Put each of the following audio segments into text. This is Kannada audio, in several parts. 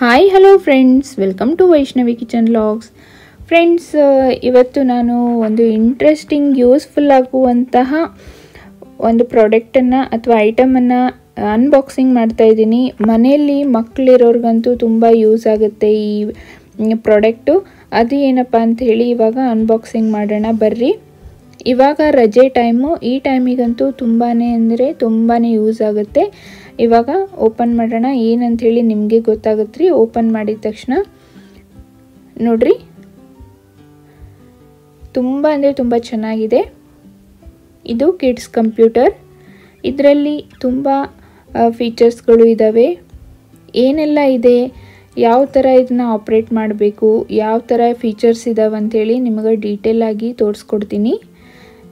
Hi hello friends, welcome to Vaishnavi kitchen vlogs. Friends, ಇವತ್ತು ನಾನು ಒಂದು ಇಂಟ್ರೆಸ್ಟಿಂಗ್ ಯೂಸ್ಫುಲ್ ಆಗುವಂತಹ ಒಂದು ಪ್ರಾಡಕ್ಟನ್ನು ಅಥವಾ ಐಟಮನ್ನು ಅನ್ಬಾಕ್ಸಿಂಗ್ ಮಾಡ್ತಾ ಇದ್ದೀನಿ. ಮನೆಯಲ್ಲಿ ಮಕ್ಕಳಿರೋರ್ಗಂತೂ ತುಂಬ ಯೂಸ್ ಆಗುತ್ತೆ ಈ ಪ್ರಾಡಕ್ಟು. ಅದು ಏನಪ್ಪ ಅಂಥೇಳಿ ಇವಾಗ ಅನ್ಬಾಕ್ಸಿಂಗ್ ಮಾಡೋಣ ಬರ್ರಿ. ಇವಾಗ ರಜೆ ಟೈಮು, ಈ ಟೈಮಿಗಂತೂ ತುಂಬಾ ಅಂದರೆ ತುಂಬಾ ಯೂಸ್ ಆಗುತ್ತೆ. ಇವಾಗ ಓಪನ್ ಮಾಡೋಣ, ಏನಂಥೇಳಿ ನಿಮಗೆ ಗೊತ್ತಾಗುತ್ತೆ ರೀ. ಓಪನ್ ಮಾಡಿದ ತಕ್ಷಣ ನೋಡ್ರಿ, ತುಂಬ ಅಂದರೆ ತುಂಬ ಚೆನ್ನಾಗಿದೆ. ಇದು ಕಿಡ್ಸ್ ಕಂಪ್ಯೂಟರ್. ಇದರಲ್ಲಿ ತುಂಬ ಫೀಚರ್ಸ್ಗಳು ಇದ್ದಾವೆ. ಏನೆಲ್ಲ ಇದೆ, ಯಾವ ಥರ ಇದನ್ನ ಆಪ್ರೇಟ್ ಮಾಡಬೇಕು, ಯಾವ ಥರ ಫೀಚರ್ಸ್ ಇದ್ದಾವೆ ಅಂಥೇಳಿ ನಿಮಗೆ ಡೀಟೇಲ್ ಆಗಿ ತೋರಿಸ್ಕೊಡ್ತೀನಿ.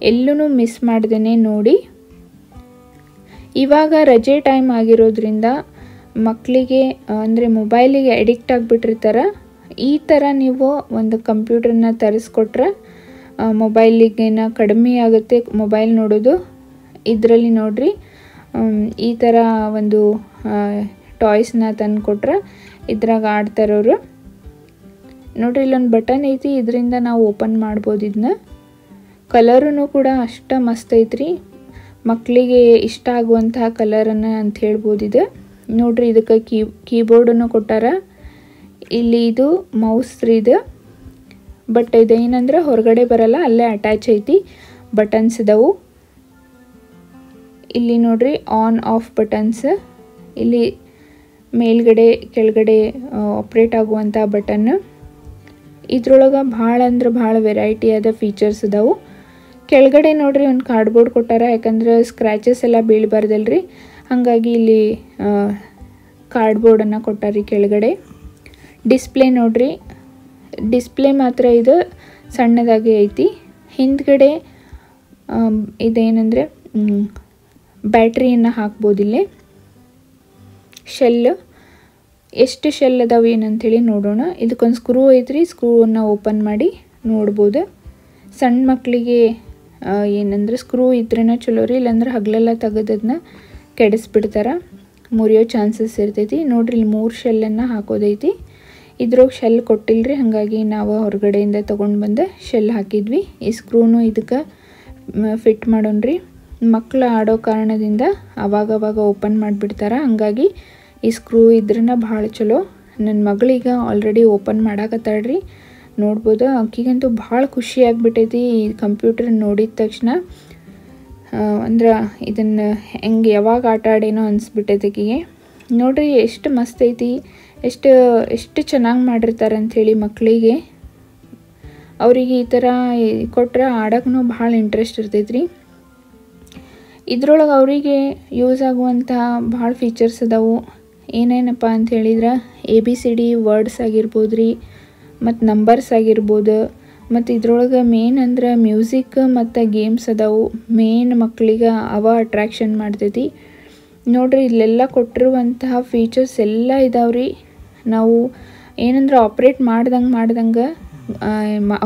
ಎಲ್ಲೂ ಮಿಸ್ ಮಾಡ್ದೇನೆ ನೋಡಿ. ಇವಾಗ ರಜೆ ಟೈಮ್ ಆಗಿರೋದ್ರಿಂದ ಮಕ್ಕಳಿಗೆ ಅಂದರೆ ಮೊಬೈಲಿಗೆ ಅಡಿಕ್ಟ್ ಆಗಿಬಿಟ್ಟಿರ್ತಾರೆ. ಈ ಥರ ನೀವು ಒಂದು ಕಂಪ್ಯೂಟರ್ನ ತರಿಸ್ಕೊಟ್ರೆ ಮೊಬೈಲಿಗೇನ ಕಡಿಮೆ ಆಗುತ್ತೆ ಮೊಬೈಲ್ ನೋಡೋದು. ಇದರಲ್ಲಿ ನೋಡ್ರಿ, ಈ ಥರ ಒಂದು ಟಾಯ್ಸ್ನ ತಂದು ಕೊಟ್ರೆ ಇದ್ರಾಗ ಆಡ್ತಾರವರು. ನೋಡ್ರಿ, ಇಲ್ಲೊಂದು ಬಟನ್ ಐತಿ, ಇದರಿಂದ ನಾವು ಓಪನ್ ಮಾಡ್ಬೋದು. ಇದನ್ನ ಕಲರೂ ಕೂಡ ಅಷ್ಟ ಮಸ್ತ್ ಐತ್ರಿ. ಮಕ್ಕಳಿಗೆ ಇಷ್ಟ ಆಗುವಂತಹ ಕಲರನ್ನು ಅಂತ ಹೇಳ್ಬೋದು. ಇದು ನೋಡ್ರಿ, ಇದಕ್ಕೆ ಕೀಬೋರ್ಡನ್ನು ಕೊಟ್ಟಾರ. ಇಲ್ಲಿ ಇದು ಮೌಸ್ ರೀ ಇದು. ಬಟ್ ಇದೇನಂದ್ರೆ ಹೊರಗಡೆ ಬರಲ್ಲ, ಅಲ್ಲೇ ಅಟ್ಯಾಚ್ ಐತಿ. ಬಟನ್ಸ್ ಇದಾವು ಇಲ್ಲಿ ನೋಡ್ರಿ, ಆನ್ ಆಫ್ ಬಟನ್ಸ್. ಇಲ್ಲಿ ಮೇಲ್ಗಡೆ ಕೆಳಗಡೆ ಆಪ್ರೇಟ್ ಆಗುವಂಥ ಬಟನ್. ಇದ್ರೊಳಗೆ ಭಾಳ ಅಂದ್ರೆ ಭಾಳ ವೆರೈಟಿಯಾದ ಫೀಚರ್ಸ್ ಇದಾವೆ. ಕೆಳಗಡೆ ನೋಡ್ರಿ ಒಂದು ಕಾರ್ಡ್ಬೋರ್ಡ್ ಕೊಟ್ಟಾರ, ಯಾಕಂದ್ರೆ ಸ್ಕ್ರ್ಯಾಚಸ್ ಎಲ್ಲ ಬೀಳಬಾರ್ದಲ್ರಿ, ಹಾಗಾಗಿ ಇಲ್ಲಿ ಕಾರ್ಡ್ಬೋರ್ಡನ್ನು ಕೊಟ್ಟಾರಿ ಕೆಳಗಡೆ. ಡಿಸ್ಪ್ಲೇ ನೋಡ್ರಿ, ಡಿಸ್ಪ್ಲೇ ಮಾತ್ರ ಇದು ಸಣ್ಣದಾಗಿ ಐತಿ. ಹಿಂದ್ಗಡೆ ಇದೇನೆಂದರೆ ಬ್ಯಾಟ್ರಿಯನ್ನು ಹಾಕ್ಬೋದಿಲ್ಲೇ. ಶೆಲ್, ಎಷ್ಟು ಶೆಲ್ ಅದಾವೆ ಏನಂಥೇಳಿ ನೋಡೋಣ. ಇದಕ್ಕೊಂದು ಸ್ಕ್ರೂ ಐತ್ರಿ, ಸ್ಕ್ರೂವನ್ನು ಓಪನ್ ಮಾಡಿ ನೋಡ್ಬೋದು. ಸಣ್ಣ ಮಕ್ಕಳಿಗೆ ಏನಂದ್ರೆ ಸ್ಕ್ರೂ ಇದ್ರೇ ಚಲೋ ರೀ, ಇಲ್ಲಾಂದ್ರೆ ಹಗಲೆಲ್ಲ ತೆಗೆದದನ್ನ ಕೆಡಿಸ್ಬಿಡ್ತಾರೆ, ಮುರಿಯೋ ಚಾನ್ಸಸ್ ಇರ್ತೈತಿ. ನೋಡ್ರಿ, ಇಲ್ಲಿ 3 ಶೆಲ್ಲನ್ನು ಹಾಕೋದೈತಿ. ಇದ್ರಾಗ ಶೆಲ್ ಕೊಟ್ಟಿಲ್ರಿ, ಹಾಗಾಗಿ ನಾವು ಹೊರಗಡೆಯಿಂದ ತೊಗೊಂಡು ಬಂದು ಶೆಲ್ ಹಾಕಿದ್ವಿ. ಈ ಸ್ಕ್ರೂನು ಇದಕ್ಕೆ ಫಿಟ್ ಮಾಡೋಣ್ರಿ. ಮಕ್ಕಳು ಆಡೋ ಕಾರಣದಿಂದ ಅವಾಗವಾಗ ಓಪನ್ ಮಾಡಿಬಿಡ್ತಾರೆ, ಹಾಗಾಗಿ ಈ ಸ್ಕ್ರೂ ಇದ್ರನ್ನ ಭಾಳ ಚಲೋ. ನನ್ನ ಮಗಳಿಗೆ ಆಲ್ರೆಡಿ ಓಪನ್ ಮಾಡಾಕತ್ತಾಳ್ರಿ, ನೋಡ್ಬೋದು. ಆಕಿಗಂತೂ ಭಾಳ ಖುಷಿ ಆಗಿಬಿಟ್ಟೈತಿ ಈ ಕಂಪ್ಯೂಟರ್ ನೋಡಿದ ತಕ್ಷಣ. ಅಂದ್ರೆ ಇದನ್ನು ಹೆಂಗೆ ಯಾವಾಗ ಆಟ ಆಡೇನೋ ಅನಿಸ್ಬಿಟ್ಟೈತಿ ಆಕಿಗೆ. ನೋಡ್ರಿ, ಎಷ್ಟು ಮಸ್ತ್ ಐತಿ, ಎಷ್ಟು ಚೆನ್ನಾಗಿ ಮಾಡಿರ್ತಾರೆ ಅಂಥೇಳಿ. ಮಕ್ಕಳಿಗೆ ಅವರಿಗೆ ಈ ಥರ ಕೊಟ್ಟರೆ ಆಡೋಕ್ಕೂ ಭಾಳ ಇಂಟ್ರೆಸ್ಟ್ ಇರ್ತೈತ್ರಿ. ಇದ್ರೊಳಗೆ ಅವರಿಗೆ ಯೂಸ್ ಆಗುವಂತಹ ಭಾಳ ಫೀಚರ್ಸ್ ಅದಾವು. ಏನೇನಪ್ಪ ಅಂತ ಹೇಳಿದ್ರೆ ABCD ವರ್ಡ್ಸ್ ಆಗಿರ್ಬೋದು ರೀ, ಮತ್ತು ನಂಬರ್ಸ್ ಆಗಿರ್ಬೋದು. ಮತ್ತು ಇದ್ರೊಳಗೆ ಮೇನ್ ಅಂದ್ರೆ ಮ್ಯೂಸಿಕ್ ಮತ್ತು ಗೇಮ್ಸ್ ಅದಾವು. ಮೇನ್ ಮಕ್ಕಳಿಗೆ ಅವ ಅಟ್ರ್ಯಾಕ್ಷನ್ ಮಾಡ್ತೈತಿ. ನೋಡ್ರಿ, ಇಲ್ಲೆಲ್ಲ ಕೊಟ್ಟಿರುವಂತಹ ಫೀಚರ್ಸ್ ಎಲ್ಲ ಇದಾವ್ರಿ. ನಾವು ಏನಂದ್ರೆ ಆಪ್ರೇಟ್ ಮಾಡ್ದಂಗೆ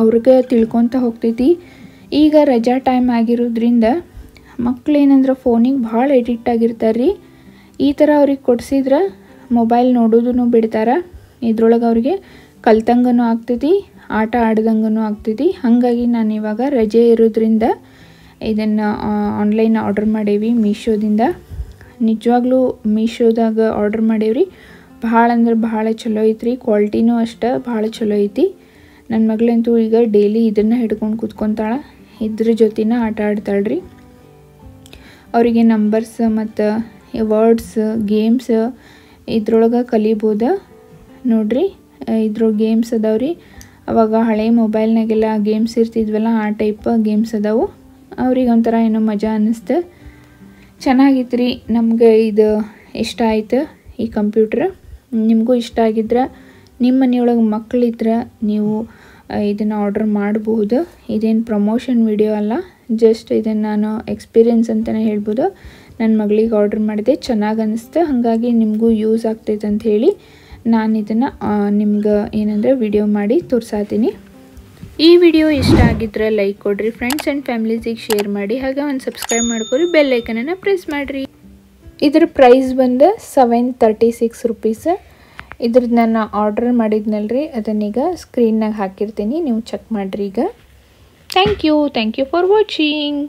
ಅವ್ರಿಗೆ ತಿಳ್ಕೊತ ಹೋಗ್ತೈತಿ. ಈಗ ರಜಾ ಟೈಮ್ ಆಗಿರೋದ್ರಿಂದ ಮಕ್ಳು ಏನಂದ್ರೆ ಫೋನಿಗೆ ಭಾಳ ಎಡಿಕ್ಟ್ ಆಗಿರ್ತಾರೆ ರೀ. ಈ ಥರ ಅವ್ರಿಗೆ ಕೊಡಿಸಿದ್ರೆ ಮೊಬೈಲ್ ನೋಡೋದನ್ನು ಬಿಡ್ತಾರೆ. ಇದ್ರೊಳಗೆ ಅವ್ರಿಗೆ ಕಲ್ತಂಗೂ ಆಗ್ತೈತಿ, ಆಟ ಆಡ್ದಂಗೂ ಆಗ್ತೈತಿ. ಹಾಗಾಗಿ ನಾನು ಇವಾಗ ರಜೆ ಇರೋದ್ರಿಂದ ಇದನ್ನು ಆನ್ಲೈನ್ ಆರ್ಡರ್ ಮಾಡೇವಿ ಮೀಶೋದಿಂದ. ನಿಜವಾಗ್ಲೂ ಮೀಶೋದಾಗ ಆರ್ಡರ್ ಮಾಡೇವ್ರಿ. ಭಾಳ ಅಂದ್ರೆ ಭಾಳ ಚಲೋ ಐತ್ರಿ. ಕ್ವಾಲಿಟಿನೂ ಅಷ್ಟೇ ಭಾಳ ಚಲೋ ಐತಿ. ನನ್ನ ಮಗಳಂತೂ ಈಗ ಡೈಲಿ ಇದನ್ನು ಹಿಡ್ಕೊಂಡು ಕೂತ್ಕೊತಾಳೆ, ಇದ್ರ ಜೊತೆನ ಆಟ ಆಡ್ತಾಳ್ರಿ. ಅವರಿಗೆ ನಂಬರ್ಸ್ ಮತ್ತು ವರ್ಡ್ಸ್, ಗೇಮ್ಸ್ ಇದ್ರೊಳಗೆ ಕಲಿಬೋದು. ನೋಡ್ರಿ, ಇದ್ರ ಗೇಮ್ಸ್ ಅದಾವ್ರಿ. ಅವಾಗ ಹಳೆ ಮೊಬೈಲ್ನಾಗೆಲ್ಲ ಗೇಮ್ಸ್ ಇರ್ತಿದ್ವಲ್ಲ, ಆ ಟೈಪ್ ಗೇಮ್ಸ್ ಅದಾವು. ಅವ್ರಿಗೆ ಒಂಥರ ಏನೋ ಮಜಾ ಅನ್ನಿಸ್ತು. ಚೆನ್ನಾಗಿತ್ತು. ನಮ್ಗೆ ಇದು ಇಷ್ಟ ಆಯ್ತು ಈ ಕಂಪ್ಯೂಟ್ರ್. ನಿಮಗೂ ಇಷ್ಟ ಆಗಿದ್ರೆ, ನಿಮ್ಮ ಮನೆಯೊಳಗೆ ಮಕ್ಕಳಿದ್ರೆ ನೀವು ಇದನ್ನು ಆರ್ಡರ್ ಮಾಡಬಹುದು. ಇದೇನು ಪ್ರಮೋಷನ್ ವಿಡಿಯೋ ಅಲ್ಲ, ಜಸ್ಟ್ ಇದನ್ನು ನಾನು ಎಕ್ಸ್ಪೀರಿಯೆನ್ಸ್ ಅಂತಲೇ ಹೇಳ್ಬೋದು. ನನ್ನ ಮಗಳಿಗೆ ಆರ್ಡರ್ ಮಾಡಿದೆ, ಚೆನ್ನಾಗಿ ಅನ್ನಿಸ್ತು. ಹಾಗಾಗಿ ನಿಮಗೂ ಯೂಸ್ ಆಗ್ತೈತೆ ಅಂತ ಹೇಳಿ ನಾನು ಇದನ್ನು ನಿಮ್ಗೆ ಏನಂದರೆ ವಿಡಿಯೋ ಮಾಡಿ ತೋರಿಸಾತೀನಿ. ಈ ವಿಡಿಯೋ ಇಷ್ಟ ಆಗಿದ್ರೆ ಲೈಕ್ ಕೊಡ್ರಿ, ಫ್ರೆಂಡ್ಸ್ ಆ್ಯಂಡ್ ಫ್ಯಾಮಿಲೀಸಿಗೆ ಶೇರ್ ಮಾಡಿ, ಹಾಗೆ ಒಂದು ಸಬ್ಸ್ಕ್ರೈಬ್ ಮಾಡ್ಕೊರಿ, ಬೆಲ್ ಐಕನನ್ನು ಪ್ರೆಸ್ ಮಾಡಿರಿ. ಇದರ ಪ್ರೈಸ್ ಬಂದು 736 ರೂಪೀಸ್. ಇದ್ರದ್ದು ನಾನು ಆರ್ಡರ್ ಮಾಡಿದ್ನಲ್ರಿ ಅದನ್ನೀಗ ಸ್ಕ್ರೀನ್ನಾಗ ಹಾಕಿರ್ತೀನಿ, ನೀವು ಚೆಕ್ ಮಾಡಿರಿ ಈಗ. Thank you for watching.